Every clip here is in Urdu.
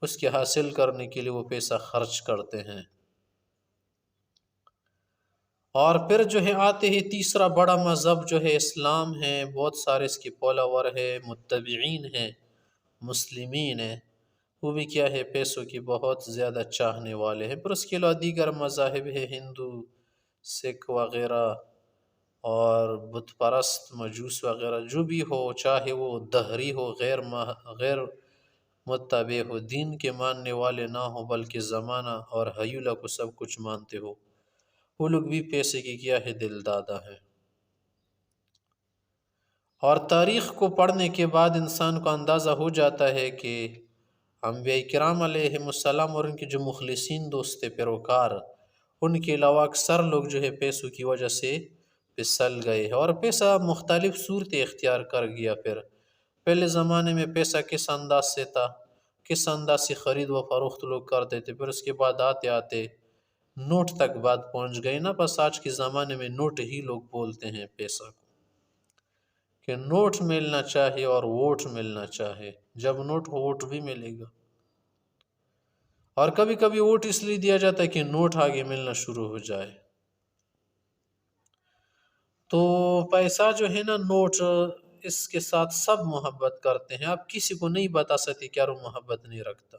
اس کے حاصل کرنے کے لیے وہ پیسہ خرچ کرتے ہیں۔ اور پھر جو ہے آتے ہی تیسرا بڑا مذہب جو ہے اسلام ہے، بہت سارے اس کے فالوور ہے، متبعین ہیں، مسلمین ہیں، وہ بھی کیا ہے پیسوں کی بہت زیادہ چاہنے والے ہیں۔ پھر اس کے علاوہ دیگر مذاہب ہے، ہندو، سکھ وغیرہ اور بت پرست، مجوس وغیرہ، جو بھی ہو، چاہے وہ دہری ہو، غیر متبع ہو، دین کے ماننے والے نہ ہو بلکہ زمانہ اور حیولہ کو سب کچھ مانتے ہو، وہ لوگ بھی پیسے کی کیا ہے دل دادا ہے۔ اور تاریخ کو پڑھنے کے بعد انسان کو اندازہ ہو جاتا ہے کہ انبیاء کرام علیہم السلام اور ان کے جو مخلصین دوست پیروکار، ان کے علاوہ اکثر لوگ جو ہے پیسوں کی وجہ سے پھسل گئے ہیں، اور پیسہ مختلف صورتیں اختیار کر گیا۔ پھر پہلے زمانے میں پیسہ کس انداز سے تھا، کس انداز سے خرید و فروخت لوگ کرتے تھے، پھر اس کے بعد آتے آتے نوٹ تک بات پہنچ گئی نا، بس آج کے زمانے میں نوٹ ہی لوگ بولتے ہیں پیسہ کو، کہ نوٹ ملنا چاہیے اور ووٹ ملنا چاہے، جب نوٹ ہو ووٹ بھی ملے گا۔ اور کبھی کبھی ووٹ اس لیے دیا جاتا ہے کہ نوٹ آگے ملنا شروع ہو جائے۔ تو پیسہ جو ہے نا، نوٹ، اس کے ساتھ سب محبت کرتے ہیں، آپ کسی کو نہیں بتا سکتے کیا وہ محبت نہیں رکھتا۔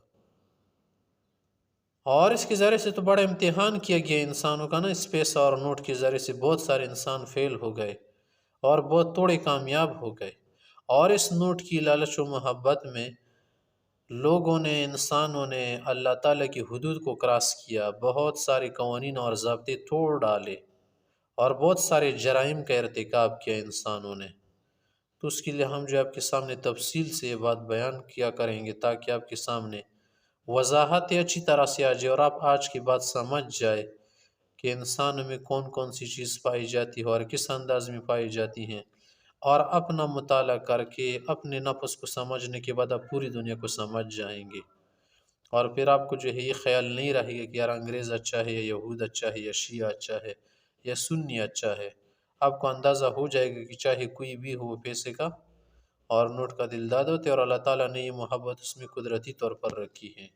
اور اس کے ذریعے سے تو بڑا امتحان کیا گیا انسانوں کا نا، اس پیسہ اور نوٹ کے ذریعے سے بہت سارے انسان فیل ہو گئے اور بہت توڑے کامیاب ہو گئے۔ اور اس نوٹ کی لالچ و محبت میں لوگوں نے، انسانوں نے اللہ تعالیٰ کی حدود کو کراس کیا، بہت سارے قوانین اور ضابطے توڑ ڈالے اور بہت سارے جرائم کا ارتکاب کیا انسانوں نے۔ تو اس کے لیے ہم جو آپ کے سامنے تفصیل سے یہ بات بیان کیا کریں گے، تاکہ آپ کے سامنے وضاحت اچھی طرح سے آ جائے اور آپ آج کی بات سمجھ جائے کہ انسانوں میں کون کون سی چیز پائی جاتی ہے اور کس انداز میں پائی جاتی ہیں، اور اپنا مطالعہ کر کے اپنے نفس کو سمجھنے کے بعد آپ پوری دنیا کو سمجھ جائیں گے۔ اور پھر آپ کو جو ہے یہ خیال نہیں رہے گا کہ یار انگریز اچھا ہے یا یہود اچھا ہے یا شیعہ اچھا ہے یا سنی اچھا ہے۔ آپ کو اندازہ ہو جائے گا کہ چاہے کوئی بھی ہو، پیسے کا اور نوٹ کا دل داد ہوتے، اور اللہ تعالیٰ نے یہ محبت اس میں قدرتی طور پر رکھی ہے۔